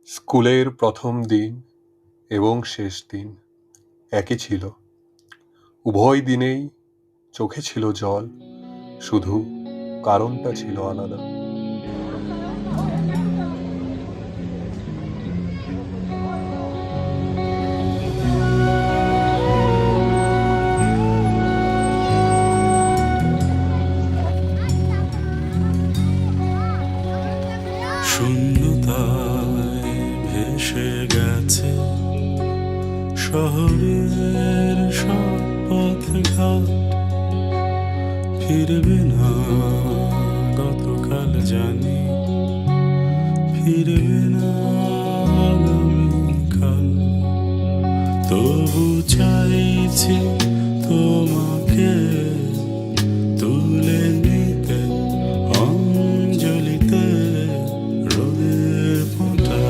স্কুলের প্রথম দিন এবং শেষ দিন একই ছিল। উভয় দিনেই চোখে ছিল জল, শুধু কারণটা ছিল আলাদা। শূন্যতায় ভেসে গেছে শহরের সব পথঘাট, ফিরবে না গতকাল জানি, ফিরবে না আগামীকাল। তবু চাইছি তোমাকে তুলে নিতে অঞ্জলিতে রোদের ফোঁটা।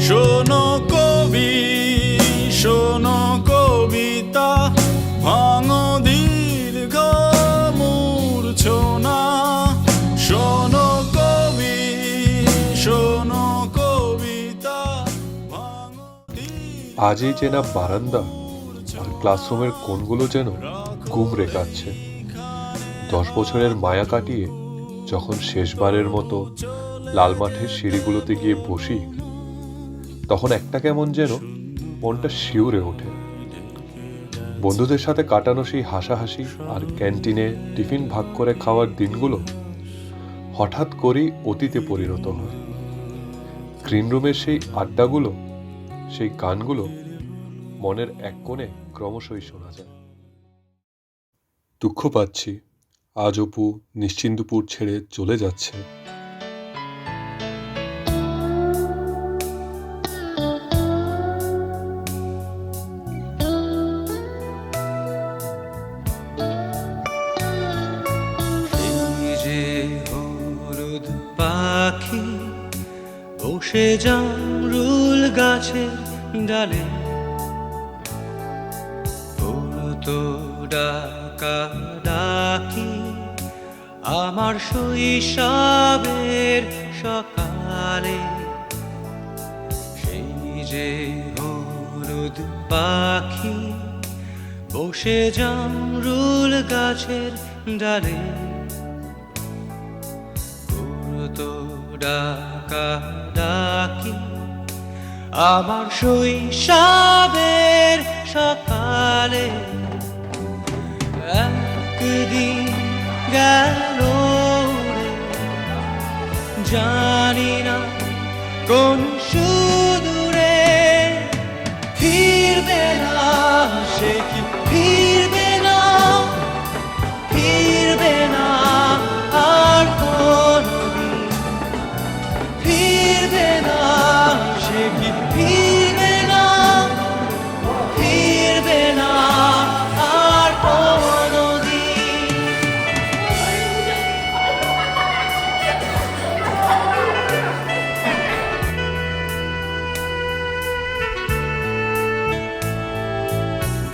শোনো কবি, শোনো কবিতা, ভাঙো দীর্ঘ মূর্ছনা। শোনো কবি, শোনো কবিতা, ভাঙো আজ এই চেনা বারান্দা আর ক্লাসরুমের কোণগুলো যেন গুমরে কাটছে। 10 বছরের মায়া কাটিয়ে যখন শেষবারের মতো লাল মাঠের সিঁড়িগুলোতে গিয়ে বসি, তখন একটা কেমন যেন মনটা শিউরে ওঠে। বন্ধুদের সাথে কাটানো সেই হাসাহাসি আর ক্যান্টিনে টিফিন ভাগ করে খাওয়ার দিনগুলো হঠাৎ করেই অতীতে পরিণত হয়। গ্রিন রুমের সেই আড্ডাগুলো, সেই গানগুলো মনের এক কোণে ক্রমশই শোনা যায়। দুঃখ পাচ্ছি, আজ অপু নিশ্চিন্দপুর ছেড়ে চলে যাচ্ছে। হলুদ পাখি বসে জামরুল গাছের ডালে, তো ডাকা ডাকি আমার শৈশবের সকালে। সেই যে হলুদ পাখি বসে জামরুল গাছের ডালে, তো ডাকা ডাকি আমার শৈশবের সকালে। একদিন গেল রে, জানি না কোন সুদূরে, ফিরবে না সে কি ফিরবে না, ফিরবে না আর কোনদিন, ফিরবে না সে কি ফিরবে না, ফিরবে না আর কোনদিন।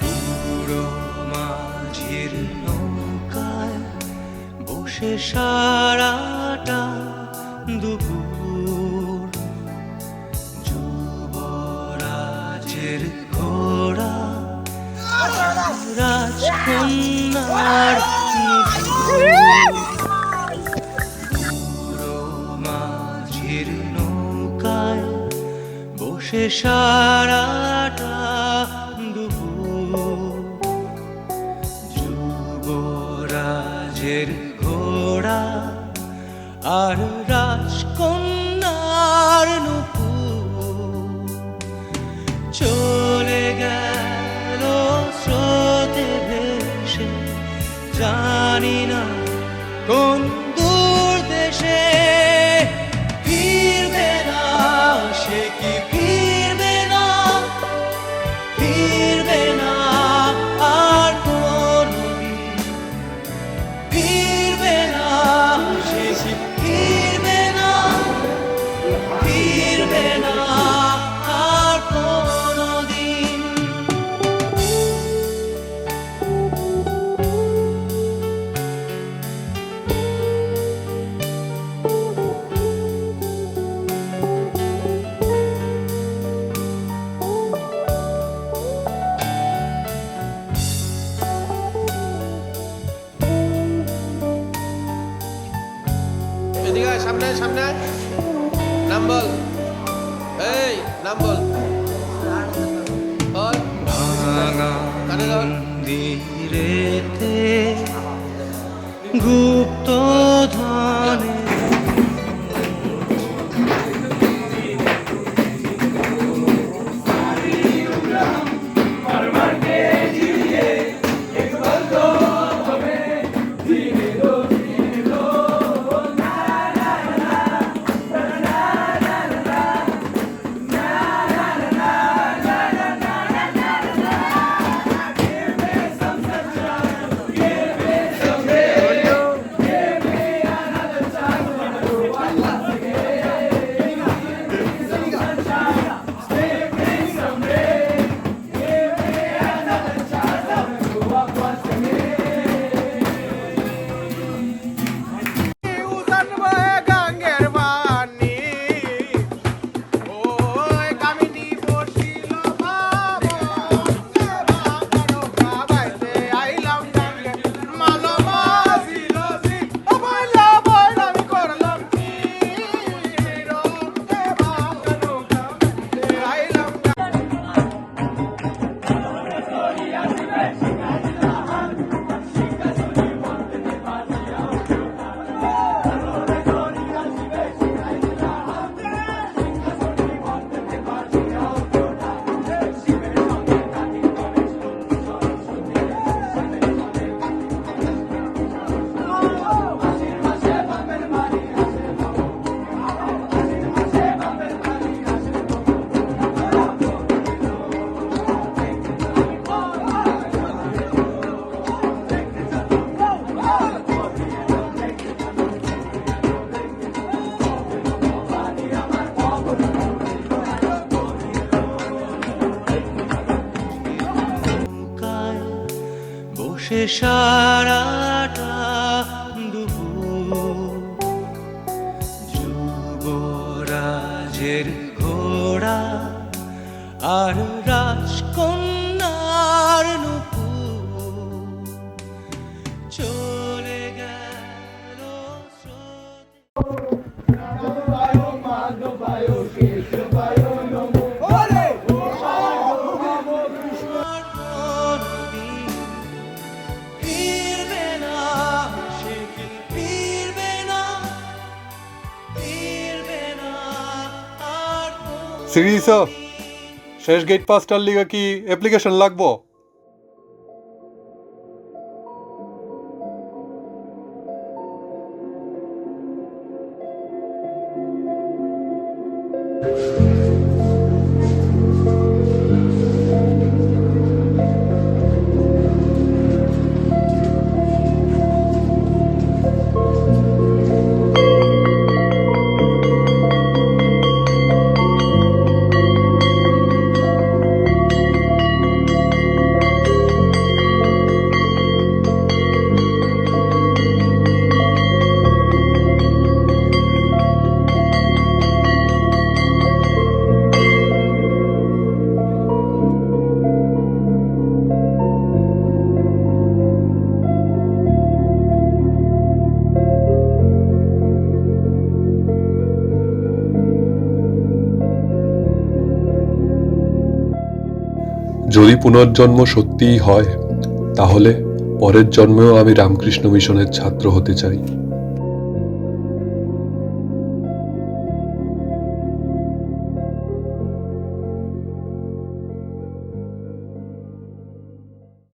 বুড়ো মাঝির নৌকায় বসে সারাটা দুপুর, যুবরাজের ঘোড়া রাজকন্যার বুড়ো মাঝির নৌকায় বসে সারাটা দুপুর, যুবরাজের ঘোড়া আর রাজকন্যার নূপুর চলে গেল স্রোতে ভেসে, জানি না কোন দূর দেশে, ফিরবে না সে কি ফিরবে না, ফিরবে না আর কোন সামনে আয়, সামনে আয়। নাম বল। এই নাম বল। বল। কানে ধর। মন্দিরেতে গুপ্ত ধনে বসে সারাটা দুপুর যুবরাজের ঘোড়া আর রাজকন্যার নুপুর চলে গেল স্রোতে। ফিরবে না, সে কি ফিরবে না, ফিরবে না আর কোনো সিরিজ শেষ গেট পাসটার লিগে কি অ্যাপ্লিকেশন লাগবো? যদি পুনর্জন্ম সত্যিই হয়, তাহলে পরের জন্মেও আমি রামকৃষ্ণ মিশনের ছাত্র হতে চাই।